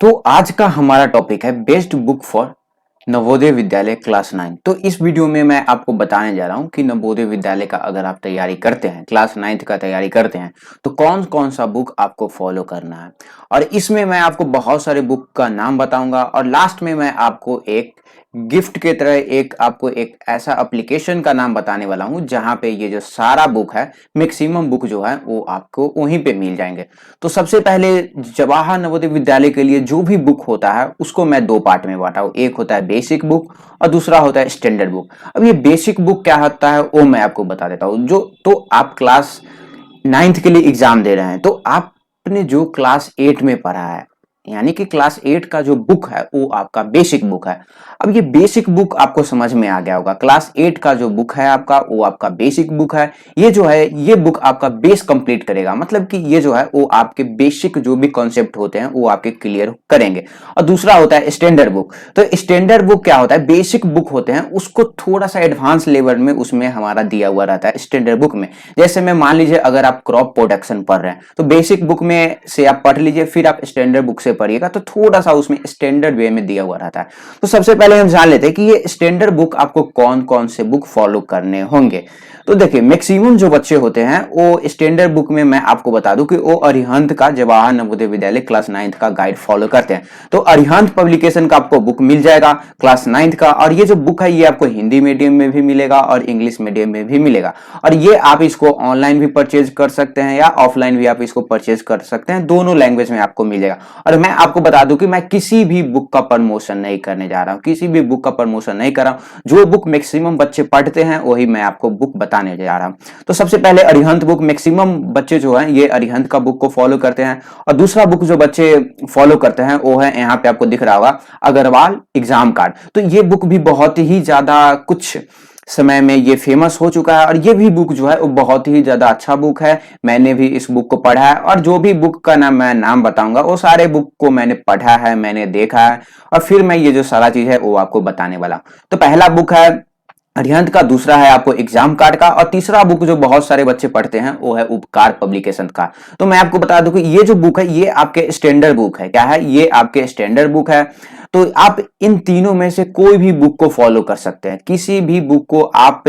तो आज का हमारा टॉपिक है best book for Navodaya Vidyalaya class 9। तो इस वीडियो में मैं आपको बताने जा रहा हूं कि नवोदय विद्यालय का अगर आप तैयारी करते हैं, क्लास 9 का तैयारी करते हैं, तो कौन कौन सा बुक आपको फॉलो करना है। और इसमें मैं आपको बहुत सारे बुक का नाम बताऊंगा और लास्ट में मैं आपको एक गिफ्ट के तरह आपको एक ऐसा एप्लीकेशन का नाम बताने वाला हूं जहां पे ये जो सारा बुक है, मैक्सिमम बुक जो है वो आपको वहीं पे मिल जाएंगे। तो सबसे पहले जवाहर नवोदय विद्यालय के लिए जो भी बुक होता है उसको मैं दो पार्ट में बांटा हूं। एक होता है बेसिक बुक और दूसरा होता है स्टैंडर्ड बुक। अब ये बेसिक बुक क्या होता है वो मैं आपको बता देता हूँ। जो तो आप क्लास 9th के लिए एग्जाम दे रहे हैं, तो आपने जो क्लास 8 में पढ़ा है, यानी कि क्लास 8 का जो बुक है वो आपका बेसिक बुक है। अब ये बेसिक बुक आपको समझ में आ गया होगा। क्लास 8 का जो बुक है आपका, वो आपका बेसिक बुक है। ये जो है ये बुक आपका बेस कंप्लीट करेगा, मतलब कि ये जो है वो आपके बेसिक जो भी कॉन्सेप्ट होते हैं वो आपके क्लियर करेंगे। और दूसरा होता है स्टैंडर्ड बुक। तो स्टैंडर्ड बुक क्या होता है, बेसिक बुक होते हैं उसको थोड़ा सा एडवांस लेवल में उसमें हमारा दिया हुआ रहता है स्टैंडर्ड बुक में। जैसे मैं मान लीजिए अगर आप क्रॉप प्रोडक्शन पढ़ रहे हैं तो बेसिक बुक में से आप पढ़ लीजिए, फिर आप स्टैंडर्ड बुक से पढ़िएगा तो थोड़ा सा उसमें स्टैंडर्ड वे में दिया हुआ रहता है। तो सबसे पहले हम जान लेते हैं कि ये स्टैंडर्ड बुक आपको कौन कौन से बुक फॉलो करने होंगे। तो देखिए मैक्सिमम जो बच्चे होते हैं वो स्टैंडर्ड बुक में मैं आपको बता दूं कि वो अरिहंत का जवाहर नवोदय विद्यालय क्लास 9th का गाइड फॉलो करते हैं। तो अरिहंत पब्लिकेशन का आपको बुक मिल जाएगा क्लास 9th का। और ये जो बुक है ये आपको हिंदी मीडियम में भी मिलेगा और इंग्लिश मीडियम में भी मिलेगा। और ये आप इसको ऑनलाइन भी परचेज कर सकते हैं या ऑफलाइन भी आप इसको परचेज कर सकते हैं, दोनों लैंग्वेज में आपको मिल जाएगा। और मैं आपको बता दूं कि मैं किसी भी बुक का प्रमोशन नहीं करने जा रहा हूं, किसी भी बुक का प्रमोशन नहीं कर रहा हूं। जो बुक मैक्सिमम बच्चे पढ़ते हैं वही मैं आपको बुक बताने जा रहा हूं। तो सबसे पहले अरिहंत बुक, मैक्सिमम बच्चे जो हैं ये अरिहंत का बुक को फॉलो करते हैं। और दूसरा बुक जो बच्चे फॉलो करते हैं वो है, यहाँ पे आपको दिख रहा होगा, अग्रवाल एग्जाम कार्ड। तो ये बुक भी बहुत ही ज्यादा कुछ समय में ये फेमस हो चुका है और ये भी बुक जो है वो बहुत ही ज्यादा अच्छा बुक है। मैंने भी इस बुक को पढ़ा है और जो भी बुक का मैं नाम बताऊंगा वो सारे बुक को मैंने पढ़ा है, मैंने देखा है और फिर मैं ये जो सारा चीज है वो आपको बताने वाला हूं। तो पहला बुक है अरिहंत का, दूसरा है आपको एग्जाम कार्ड का और तीसरा बुक जो बहुत सारे बच्चे पढ़ते हैं वो है उपकार पब्लिकेशन का। तो मैं आपको बता दूं कि ये जो बुक है ये आपके स्टैंडर्ड बुक है। क्या है, ये आपके स्टैंडर्ड बुक है। तो आप इन तीनों में से कोई भी बुक को फॉलो कर सकते हैं, किसी भी बुक को आप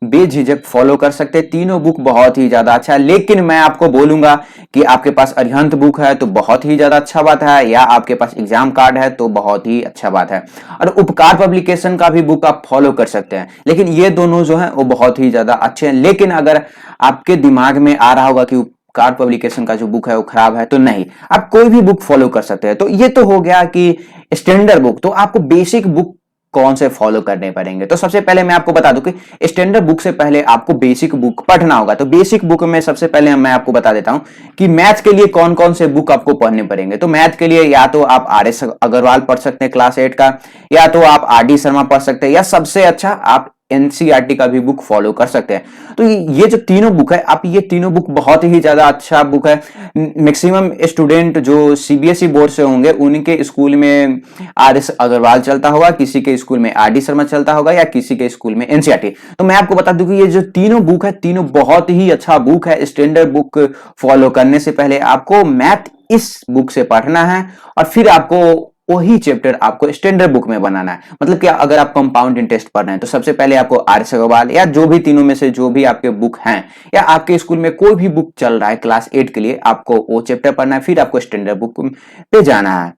बेझिझक फॉलो कर सकते हैं। तीनों बुक बहुत ही ज्यादा अच्छा है। लेकिन मैं आपको बोलूंगा कि आपके पास अरिहंत बुक है तो बहुत ही ज्यादा अच्छा बात है, या आपके पास एग्जाम कार्ड है तो बहुत ही अच्छा बात है। और उपकार पब्लिकेशन का भी बुक आप फॉलो कर सकते हैं। लेकिन ये दोनों जो है वो बहुत ही ज्यादा अच्छे हैं। लेकिन अगर आपके दिमाग में आ रहा होगा कि कार पब्लिकेशन का जो बुक है वो खराब है, तो नहीं, आप कोई भी बुक फॉलो कर सकते हैं। तो ये तो हो गया कि स्टैंडर्ड बुक। तो आपको बेसिक बुक कौन से फॉलो करने पड़ेंगे। तो सबसे पहले मैं आपको बता दूं कि स्टैंडर्ड बुक से पहले आपको बेसिक बुक पढ़ना होगा। तो बेसिक बुक में सबसे पहले मैं आपको बता देता हूं कि मैथ के लिए कौन कौन से बुक आपको पढ़ने पड़ेंगे। तो मैथ के लिए या तो आप आर एस अग्रवाल पढ़ सकते हैं क्लास 8 का, या तो आप आर डी शर्मा पढ़ सकते हैं, या सबसे अच्छा आप एनसीईआरटी का भी बुक फॉलो कर सकते हैं। तो ये जो तीनों बुक है, आप ये तीनों बुक बहुत ही ज्यादा अच्छा बुक है। मैक्सिमम स्टूडेंट जो सीबीएसई बोर्ड से होंगे उनके स्कूल में आर एस अग्रवाल चलता होगा, किसी के स्कूल में आर डी शर्मा चलता होगा, या किसी के स्कूल में एनसीईआरटी। तो मैं आपको बता दूं कि ये जो तीनों बुक है, तीनों बहुत ही अच्छा बुक है। स्टैंडर्ड बुक फॉलो करने से पहले आपको मैथ इस बुक से पढ़ना है और फिर आपको वही चैप्टर आपको स्टैंडर्ड बुक में बनाना है। मतलब कि अगर आप कंपाउंड इंटरेस्ट पढ़ रहे हैं तो सबसे पहले आपको आर एस अग्रवाल या जो भी तीनों में से जो भी आपके बुक हैं, या आपके स्कूल में कोई भी बुक चल रहा है क्लास 8 के लिए, आपको वो चैप्टर पढ़ना है, फिर आपको स्टैंडर्ड बुक पे जाना है।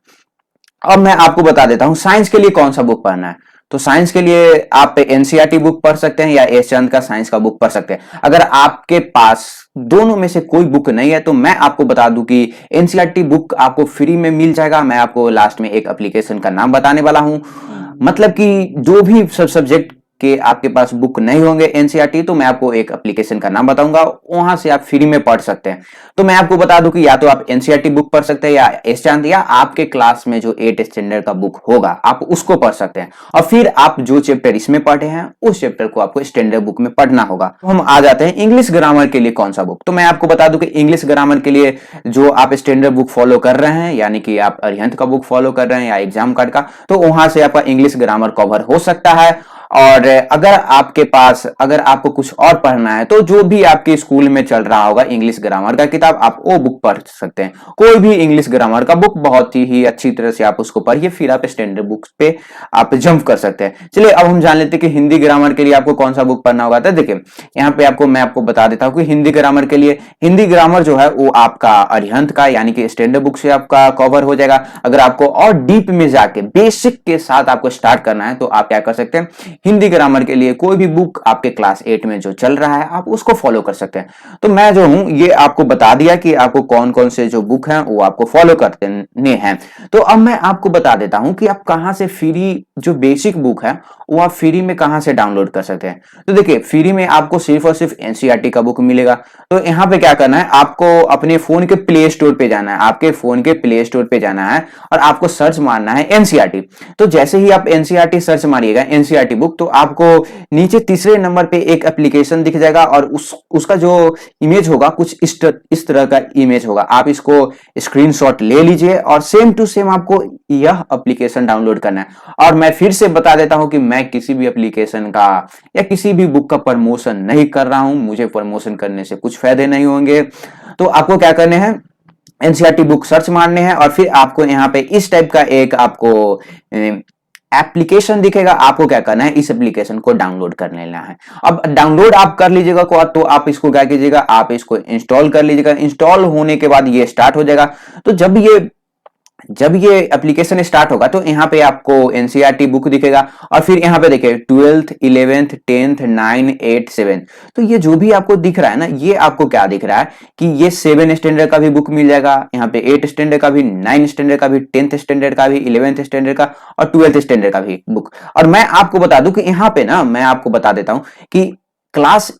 अब मैं आपको बता देता हूं साइंस के लिए कौन सा बुक पढ़ना है। तो साइंस के लिए आप एनसीईआरटी बुक पढ़ सकते हैं या एस चंद का साइंस का बुक पढ़ सकते हैं। अगर आपके पास दोनों में से कोई बुक नहीं है तो मैं आपको बता दूं कि एनसीईआरटी बुक आपको फ्री में मिल जाएगा। मैं आपको लास्ट में एक एप्लीकेशन का नाम बताने वाला हूं। मतलब कि जो भी सब सब्जेक्ट के आपके पास बुक नहीं होंगे एनसीईआरटी, तो मैं आपको एक एप्लीकेशन का नाम बताऊंगा, वहां से आप फ्री में पढ़ सकते हैं। तो मैं आपको बता दूं कि या तो आप एनसीईआरटी बुक पढ़ सकते हैं या एस चांद, या आपके क्लास में जो 8 स्टैंडर्ड का बुक होगा आप उसको पढ़ सकते हैं। और फिर आप जो चैप्टर इसमें पढ़े हैं उस चैप्टर को आपको स्टैंडर्ड बुक में पढ़ना होगा। तो हम आ जाते हैं इंग्लिश ग्रामर के लिए कौन सा बुक। तो मैं आपको बता दूं कि इंग्लिश ग्रामर के लिए जो आप स्टैंडर्ड बुक फॉलो कर रहे हैं, यानी कि आप अरिहंत का बुक फॉलो कर रहे हैं या एग्जाम कार्ड का, तो वहां से आपका इंग्लिश ग्रामर कवर हो सकता है। और अगर आपको कुछ और पढ़ना है तो जो भी आपके स्कूल में चल रहा होगा इंग्लिश ग्रामर का किताब, आप वो बुक पढ़ सकते हैं। कोई भी इंग्लिश ग्रामर का बुक बहुत ही अच्छी तरह से आप उसको पढ़िए, फिर आप स्टैंडर्ड बुक्स पे आप जंप कर सकते हैं। चलिए अब हम जान लेते हैं कि हिंदी ग्रामर के लिए आपको कौन सा बुक पढ़ना होगा। तो देखिए यहाँ पे मैं आपको बता देता हूँ कि हिंदी ग्रामर के लिए, हिंदी ग्रामर जो है वो आपका अरिहंत का यानी कि स्टैंडर्ड बुक से आपका कवर हो जाएगा। अगर आपको और डीप में जाके बेसिक के साथ आपको स्टार्ट करना है तो आप क्या कर सकते हैं, हिंदी ग्रामर के लिए कोई भी बुक आपके क्लास 8 में जो चल रहा है आप उसको फॉलो कर सकते हैं। तो मैं जो हूं ये आपको बता दिया कि आपको कौन कौन से जो बुक हैं वो आपको फॉलो करने हैं। तो अब मैं आपको बता देता हूं कि आप कहां से फ्री जो बेसिक बुक है वो आप फ्री में कहां से डाउनलोड कर सकते हैं। तो देखिए फ्री में आपको सिर्फ और सिर्फ एनसीईआरटी का बुक मिलेगा। तो यहाँ पे क्या करना है, आपको अपने फोन के प्ले स्टोर पे जाना है, आपके फोन के प्ले स्टोर पे जाना है और आपको सर्च मारना है एनसीईआरटी। तो जैसे ही आप एनसीईआरटी सर्च मारिएगा एनसीईआरटी बुक, तो आपको नीचे तीसरे नंबर पे एक एप्लीकेशन दिख जाएगा और उसका जो इमेज होगा कुछ इस तरह का इमेज होगा। आप इसको स्क्रीनशॉट ले लीजिए और सेम टू सेम आपको यह एप्लीकेशन डाउनलोड करना है। और मैं फिर से बता देता हूं कि मैं किसी भी एप्लीकेशन का या किसी भी बुक का प्रमोशन नहीं कर रहा हूं, मुझे प्रमोशन करने से कुछ फायदे नहीं होंगे। तो आपको क्या करने हैं, एनसीईआरटी बुक सर्च मारने हैं और फिर आपको यहाँ पे इस टाइप का एक आपको एप्लीकेशन दिखेगा। आपको क्या करना है, इस एप्लीकेशन को डाउनलोड कर लेना है। अब डाउनलोड आप कर लीजिएगा तो आप इसको क्या कीजिएगा, आप इसको इंस्टॉल कर लीजिएगा। इंस्टॉल होने के बाद ये स्टार्ट हो जाएगा। तो जब ये एप्लीकेशन स्टार्ट होगा तो यहाँ पे आपको एनसीईआरटी बुक दिखेगा और फिर यहाँ पे देखिए 12th 11th 10th 9 8 7। तो ये जो भी आपको दिख रहा है ना, ये आपको क्या दिख रहा है कि ये 7 स्टैंडर्ड का भी बुक मिल जाएगा, यहाँ पे 8 स्टैंडर्ड का भी, 9 स्टैंडर्ड का भी, 10th स्टैंडर्ड का भी, 11th स्टैंडर्ड का और 12th स्टैंडर्ड का भी बुक। और मैं आपको बता दूं कि यहाँ पे ना मैं आपको बता देता हूं कि क्लास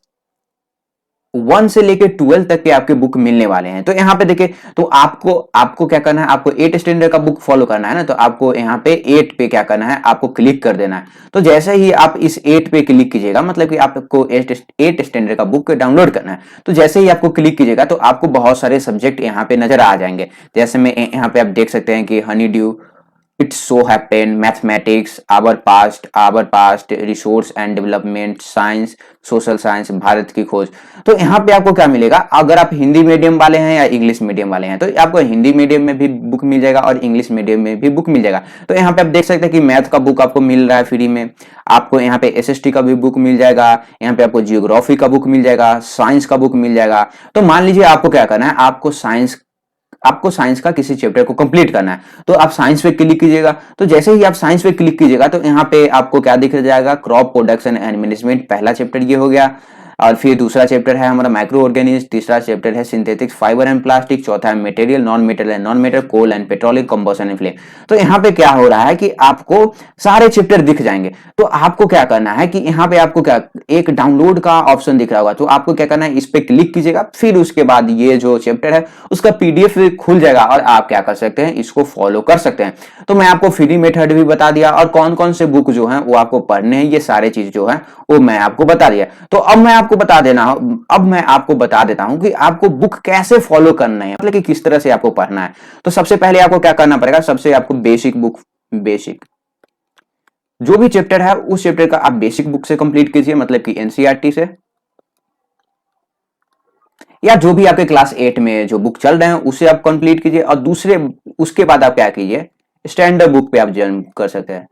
1 से लेके 12 तक के आपके बुक मिलने वाले हैं। तो यहाँ पे देखिए, तो आपको क्या करना है, आपको 8 स्टैंडर्ड का बुक फॉलो करना है ना, तो आपको यहाँ पे 8 पे क्या करना है, आपको क्लिक कर देना है। तो जैसे ही आप इस 8 पे क्लिक कीजिएगा, मतलब कि आपको 8 स्टैंडर्ड का बुक डाउनलोड करना है। तो जैसे ही आपको क्लिक कीजिएगा तो आपको बहुत सारे सब्जेक्ट यहाँ पे नजर आ जाएंगे। जैसे में यहाँ पे आप देख सकते हैं कि honey dew, It so happened, mathematics, our past, resource and development, science, social science, Bharat की खोज। तो यहाँ पे आपको क्या मिलेगा, अगर आप हिंदी मीडियम वाले हैं या इंग्लिश मीडियम वाले हैं तो आपको हिंदी मीडियम में भी बुक मिल जाएगा और इंग्लिश मीडियम में भी बुक मिल जाएगा। तो यहाँ पे आप देख सकते हैं कि मैथ का बुक आपको मिल रहा है फ्री में, आपको यहाँ पे एसएसटी का भी बुक मिल जाएगा, यहाँ पे आपको जियोग्राफी का बुक मिल जाएगा, साइंस का बुक मिल जाएगा। तो मान लीजिए आपको क्या करना है, आपको साइंस का किसी चैप्टर को कंप्लीट करना है, तो आप साइंस पे क्लिक कीजिएगा। तो जैसे ही आप साइंस पे क्लिक कीजिएगा तो यहाँ पे आपको क्या दिख जाएगा, क्रॉप प्रोडक्शन एंड मैनेजमेंट, पहला चैप्टर ये हो गया। और फिर दूसरा चैप्टर है हमारा माइक्रो ऑर्गेनिज्म, तीसरा चैप्टर है सिंथेटिक फाइबर एंड प्लास्टिक, चौथा है material, non material, coal and petroleum combustion and flame. तो यहाँ पे क्या हो रहा है कि आपको सारे चैप्टर दिख जाएंगे। तो आपको क्या करना है कि यहाँ पे आपको क्या एक डाउनलोड का ऑप्शन दिख रहा होगा, तो आपको क्या करना है, इस पे क्लिक कीजिएगा। फिर उसके बाद ये जो चैप्टर है उसका पीडीएफ खुल जाएगा और आप क्या कर सकते हैं, इसको फॉलो कर सकते हैं। तो मैं आपको फ्री मेथड भी बता दिया और कौन कौन से बुक जो है वो आपको पढ़ने हैं, ये सारे चीज जो है वो मैं आपको बता दिया। तो अब मैं आपको बता देता हूं कि आपको बुक कैसे फॉलो करना है, मतलब कि किस तरह से आपको पढ़ना है। तो सबसे पहले आपको क्या करना पड़ेगा, सबसे आपको बेसिक जो भी चैप्टर है उस चैप्टर का आप बेसिक बुक से कंप्लीट कीजिए, मतलब कि एनसीईआरटी से, या जो भी आपके क्लास 8 में जो बुक चल रहे हैं उसे आप कंप्लीट कीजिए। और उसके बाद आप क्या कीजिए, स्टैंडर्ड बुक पे आप जंप कर सकते हैं।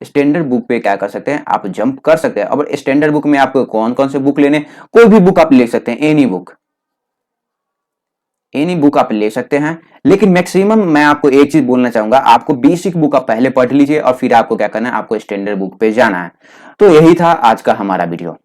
स्टैंडर्ड बुक पे क्या कर सकते हैं, आप जंप कर सकते हैं। अब स्टैंडर्ड बुक में आपको कौन कौन से बुक लेने, कोई भी बुक आप ले सकते हैं, एनी बुक आप ले सकते हैं। लेकिन मैक्सिमम मैं आपको एक चीज बोलना चाहूंगा, आपको बेसिक बुक आप पहले पढ़ लीजिए और फिर आपको क्या करना है, आपको स्टैंडर्ड बुक पे जाना है। तो यही था आज का हमारा वीडियो।